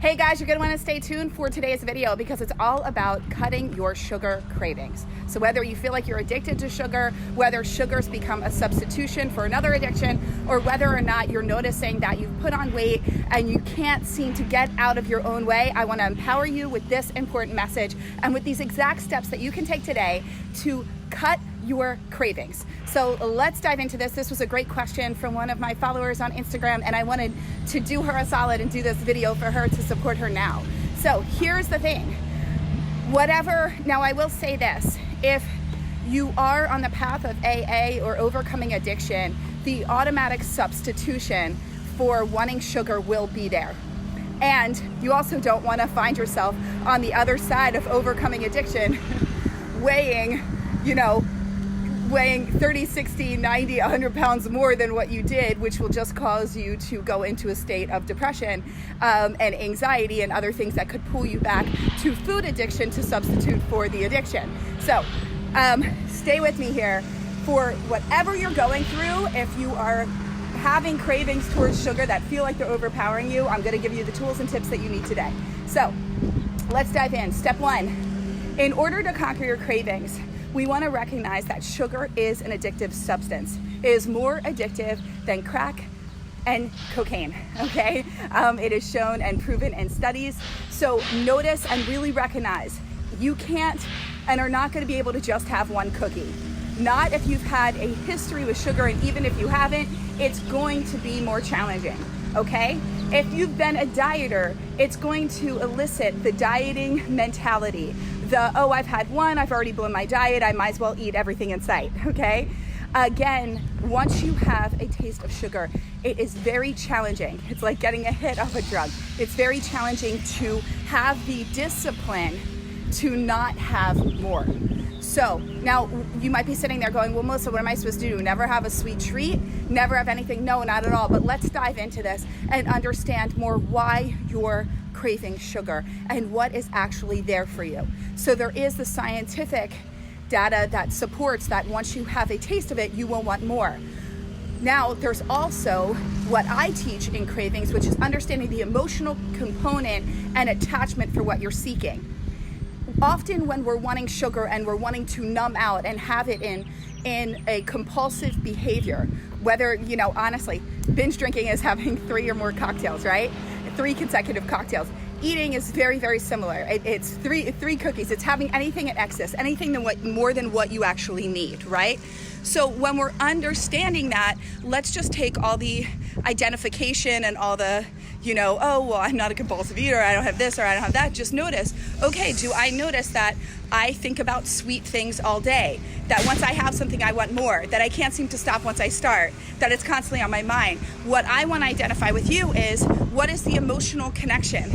Hey guys, you're gonna wanna stay tuned for today's video because it's all about cutting your sugar cravings. So whether you feel like you're addicted to sugar, whether sugar's become a substitution for another addiction, or whether or not you're noticing that you've put on weight and you can't seem to get out of your own way, I wanna empower you with this important message and with these exact steps that you can take today to cut your cravings. So let's dive into this. This was a great question from one of my followers on Instagram, and I wanted to do her a solid and do this video for her to support her now. So here's the thing. Now I will say this, if you are on the path of AA or overcoming addiction, the automatic substitution for wanting sugar will be there. And you also don't want to find yourself on the other side of overcoming addiction weighing 30, 60, 90, 100 pounds more than what you did, which will just cause you to go into a state of depression and anxiety and other things that could pull you back to food addiction to substitute for the addiction. So stay with me here. For whatever you're going through, if you are having cravings towards sugar that feel like they're overpowering you, I'm going to give you the tools and tips that you need today. So let's dive in. Step one, in order to conquer your cravings, we want to recognize that sugar is an addictive substance. It is more addictive than crack and cocaine, okay? It is shown and proven in studies. So notice and really recognize you can't and are not going to be able to just have one cookie. Not if you've had a history with sugar, and even if you haven't, it's going to be more challenging, okay? If you've been a dieter, it's going to elicit the dieting mentality. I've had one, I've already blown my diet, I might as well eat everything in sight, okay? Again, once you have a taste of sugar, it is very challenging. It's like getting a hit of a drug. It's very challenging to have the discipline to not have more. So now you might be sitting there going, well, Melissa, what am I supposed to do? Never have a sweet treat? Never have anything? No, not at all. But let's dive into this and understand more why you're craving sugar and what is actually there for you. So there is the scientific data that supports that once you have a taste of it, you will want more. Now, there's also what I teach in Cravings, which is understanding the emotional component and attachment for what you're seeking. Often when we're wanting sugar and we're wanting to numb out and have it in a compulsive behavior, whether, honestly, binge drinking is having 3 or more cocktails, right? 3 consecutive cocktails. Eating is very, very similar. It's three cookies. It's having anything in excess, anything more than what you actually need, right? So when we're understanding that, let's just take all the identification and all the, I'm not a compulsive eater, I don't have this or I don't have that. Just notice, okay, do I notice that I think about sweet things all day? That once I have something, I want more, that I can't seem to stop once I start, that it's constantly on my mind. What I want to identify with you is, what is the emotional connection?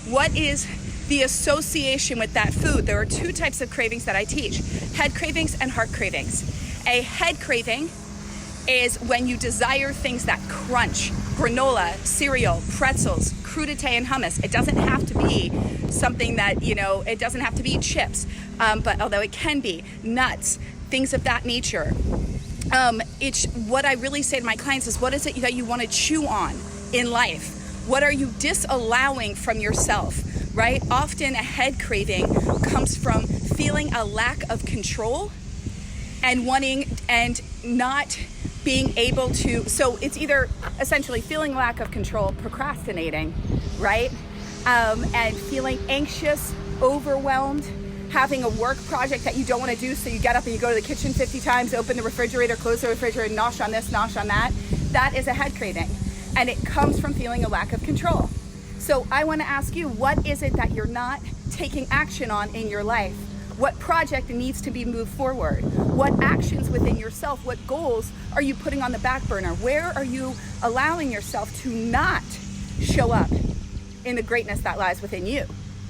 What is the association with that food? There are 2 types of cravings that I teach, head cravings and heart cravings. A head craving is when you desire things that crunch, granola, cereal, pretzels, crudité, and hummus. It doesn't have to be something that, it doesn't have to be chips, but although it can be, nuts, things of that nature. What I really say to my clients is, what is it that you want to chew on in life? What are you disallowing from yourself, right? Often a head craving comes from feeling a lack of control and not being able to, so it's either essentially feeling lack of control, procrastinating, right? And feeling anxious, overwhelmed, having a work project that you don't want to do, so you get up and you go to the kitchen 50 times, open the refrigerator, close the refrigerator, nosh on this, nosh on that. That is a head craving. And it comes from feeling a lack of control. So I want to ask you, what is it that you're not taking action on in your life? What project needs to be moved forward? What actions within yourself, what goals are you putting on the back burner? Where are you allowing yourself to not show up in the greatness that lies within you,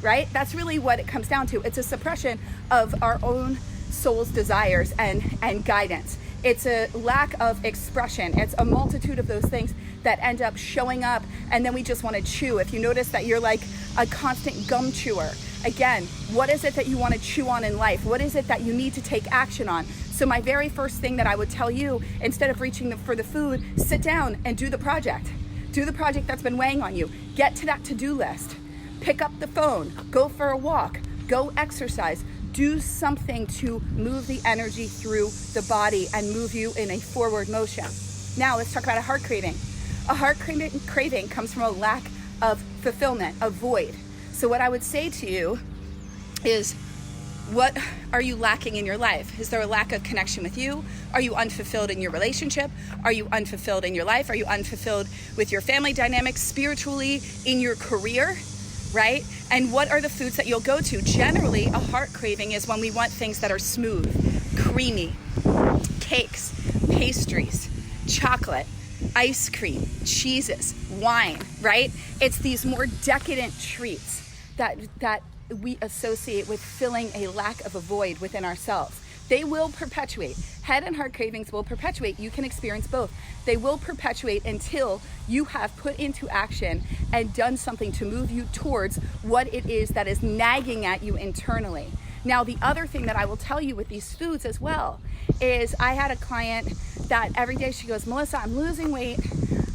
right? That's really what it comes down to. It's a suppression of our own soul's desires and guidance. It's a lack of expression. It's a multitude of those things that end up showing up, and then we just want to chew. If you notice that you're like a constant gum chewer, again, what is it that you want to chew on in life? What is it that you need to take action on? So my very first thing that I would tell you, instead of reaching for the food, sit down and do the project. Do the project that's been weighing on you. Get to that to-do list. Pick up the phone. Go for a walk. Go exercise. Do something to move the energy through the body and move you in a forward motion. Now let's talk about a heart craving. A heart craving comes from a lack of fulfillment, a void. So what I would say to you is, what are you lacking in your life? Is there a lack of connection with you? Are you unfulfilled in your relationship? Are you unfulfilled in your life? Are you unfulfilled with your family dynamics, spiritually, in your career, right? And what are the foods that you'll go to? Generally, a heart craving is when we want things that are smooth, creamy, cakes, pastries, chocolate, ice cream, cheeses, wine, right? It's these more decadent treats that we associate with filling a lack of a void within ourselves. They will perpetuate. Head and heart cravings will perpetuate. You can experience both. They will perpetuate until you have put into action and done something to move you towards what it is that is nagging at you internally. Now, the other thing that I will tell you with these foods as well is, I had a client that every day she goes, Melissa, I'm losing weight.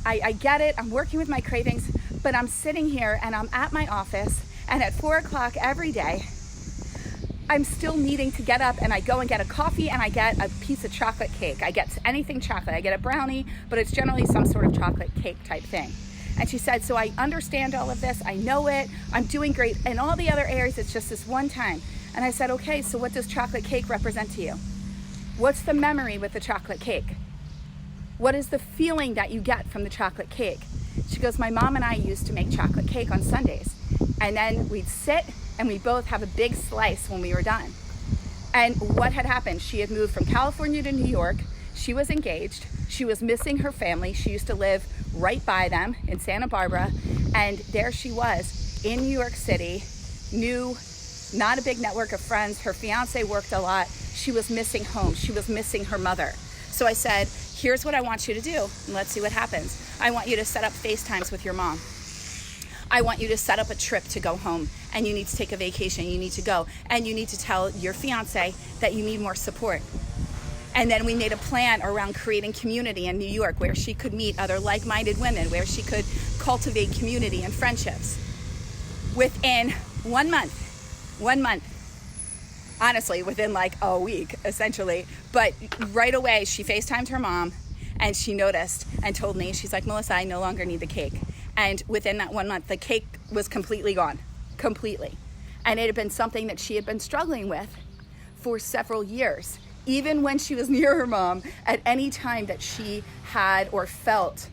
I get it. I'm working with my cravings, but I'm sitting here and I'm at my office, and at 4 o'clock every day, I'm still needing to get up, and I go and get a coffee and I get a piece of chocolate cake. I get anything chocolate. I get a brownie, but it's generally some sort of chocolate cake type thing. And she said, so I understand all of this. I know it. I'm doing great. In all the other areas, it's just this one time. And I said, okay, so what does chocolate cake represent to you? What's the memory with the chocolate cake? What is the feeling that you get from the chocolate cake? She goes, my mom and I used to make chocolate cake on Sundays. And then we'd sit and we both have a big slice when we were done. And what had happened? She had moved from California to New York. She was engaged. She was missing her family. She used to live right by them in Santa Barbara. And there she was in New York City, not a big network of friends. Her fiance worked a lot. She was missing home. She was missing her mother. So I said, here's what I want you to do, and let's see what happens. I want you to set up FaceTimes with your mom. I want you to set up a trip to go home, and you need to take a vacation. You need to go, and you need to tell your fiance that you need more support. And then we made a plan around creating community in New York, where she could meet other like-minded women, where she could cultivate community and friendships. Within 1 month, honestly, within like a week, essentially, but right away, she FaceTimed her mom, and she noticed and told me, she's like, Melissa, I no longer need the cake. And within that 1 month, the cake was completely gone, completely. And it had been something that she had been struggling with for several years. Even when she was near her mom, at any time that she had or felt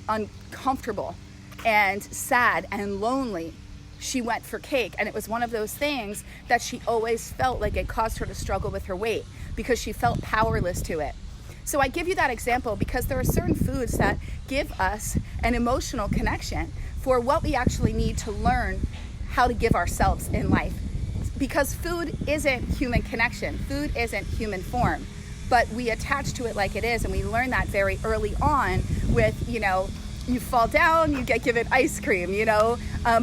uncomfortable and sad and lonely, she went for cake. And it was one of those things that she always felt like it caused her to struggle with her weight, because she felt powerless to it. So I give you that example because there are certain foods that give us an emotional connection for what we actually need to learn how to give ourselves in life. Because food isn't human connection, food isn't human form, but we attach to it like it is, and we learn that very early on with, you fall down, you get given ice cream,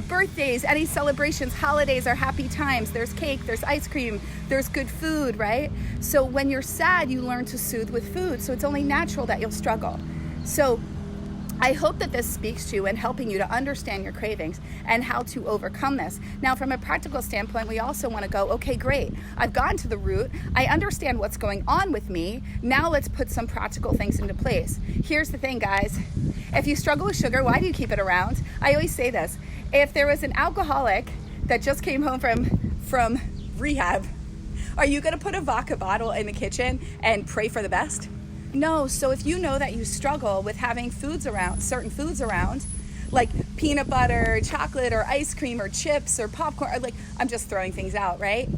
birthdays, any celebrations, holidays are happy times. There's cake, there's ice cream, there's good food, right? So when you're sad, you learn to soothe with food. So it's only natural that you'll struggle. So I hope that this speaks to you in helping you to understand your cravings and how to overcome this. Now, from a practical standpoint, we also want to go, okay, great. I've gone to the root. I understand what's going on with me. Now let's put some practical things into place. Here's the thing, guys. If you struggle with sugar, why do you keep it around? I always say this. If there was an alcoholic that just came home from rehab, are you going to put a vodka bottle in the kitchen and pray for the best? No. So if you know that you struggle with having certain foods around, like peanut butter, chocolate, or ice cream, or chips, or popcorn, or I'm just throwing things out, right?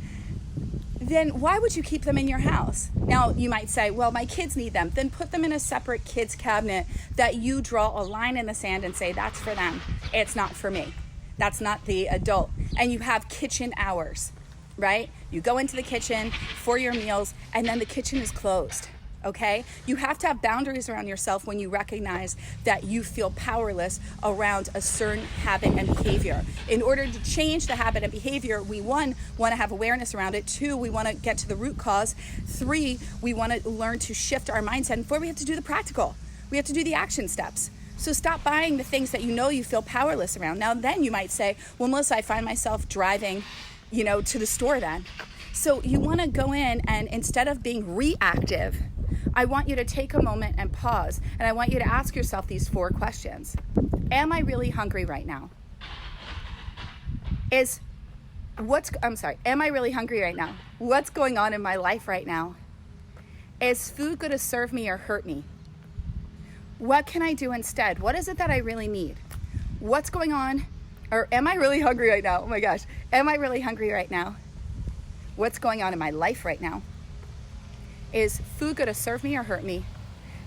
Then why would you keep them in your house? Now, you might say, well, my kids need them. Then put them in a separate kids cabinet that you draw a line in the sand and say, that's for them. It's not for me. That's not the adult. And you have kitchen hours, right? You go into the kitchen for your meals, and then the kitchen is closed. Okay? You have to have boundaries around yourself when you recognize that you feel powerless around a certain habit and behavior. In order to change the habit and behavior, we, 1, want to have awareness around it. 2, we want to get to the root cause. 3, we want to learn to shift our mindset. And 4, we have to do the practical. We have to do the action steps. So stop buying the things that you know you feel powerless around. Now then you might say, well, Melissa, I find myself driving, to the store then. So you want to go in, and instead of being reactive, I want you to take a moment and pause, and I want you to ask yourself these 4 questions. Am I really hungry right now? Am I really hungry right now? What's going on in my life right now? Is food going to serve me or hurt me? What can I do instead? What is it that I really need? What's going on? Or am I really hungry right now? Oh my gosh. Am I really hungry right now? What's going on in my life right now? Is food going to serve me or hurt me?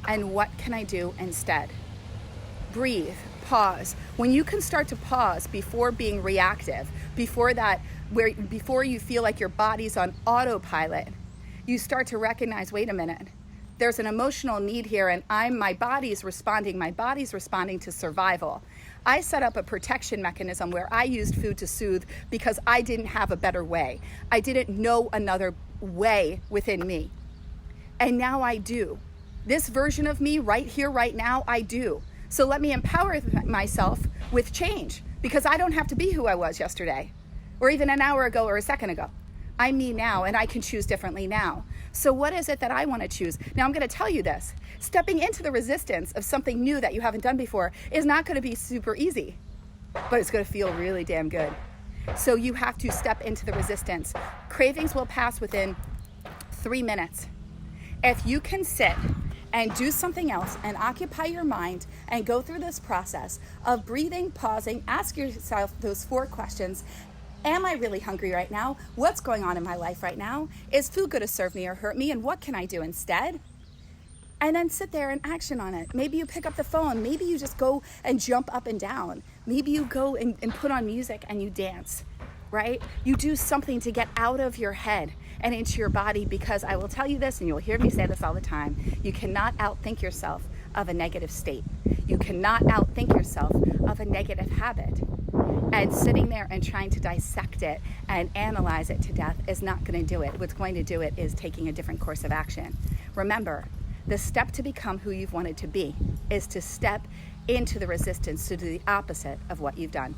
And what can I do instead? Breathe, pause. When you can start to pause before being reactive, before you feel like your body's on autopilot, you start to recognize, wait a minute, there's an emotional need here, and my body's responding to survival. I set up a protection mechanism where I used food to soothe because I didn't have a better way. I didn't know another way within me. And now I do. This version of me right here, right now, I do. So let me empower myself with change, because I don't have to be who I was yesterday, or even an hour ago or a second ago. I'm me now, and I can choose differently now. So what is it that I want to choose? Now I'm going to tell you this. Stepping into the resistance of something new that you haven't done before is not going to be super easy, but it's going to feel really damn good. So you have to step into the resistance. Cravings will pass within 3 minutes. If you can sit and do something else and occupy your mind and go through this process of breathing, pausing, ask yourself those 4 questions. Am I really hungry right now? What's going on in my life right now? Is food going to serve me or hurt me? And what can I do instead? And then sit there and action on it. Maybe you pick up the phone. Maybe you just go and jump up and down. Maybe you go and put on music and you dance, right? You do something to get out of your head and into your body, because I will tell you this, and you'll hear me say this all the time, you cannot outthink yourself of a negative state. You cannot outthink yourself of a negative habit. And sitting there and trying to dissect it and analyze it to death is not going to do it. What's going to do it is taking a different course of action. Remember, the step to become who you've wanted to be is to step into the resistance, to do the opposite of what you've done.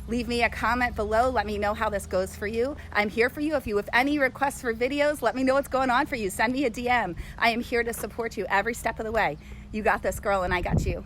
Leave me a comment below. Let me know how this goes for you. I'm here for you. If you have any requests for videos, let me know what's going on for you. Send me a DM. I am here to support you every step of the way. You got this, girl, and I got you.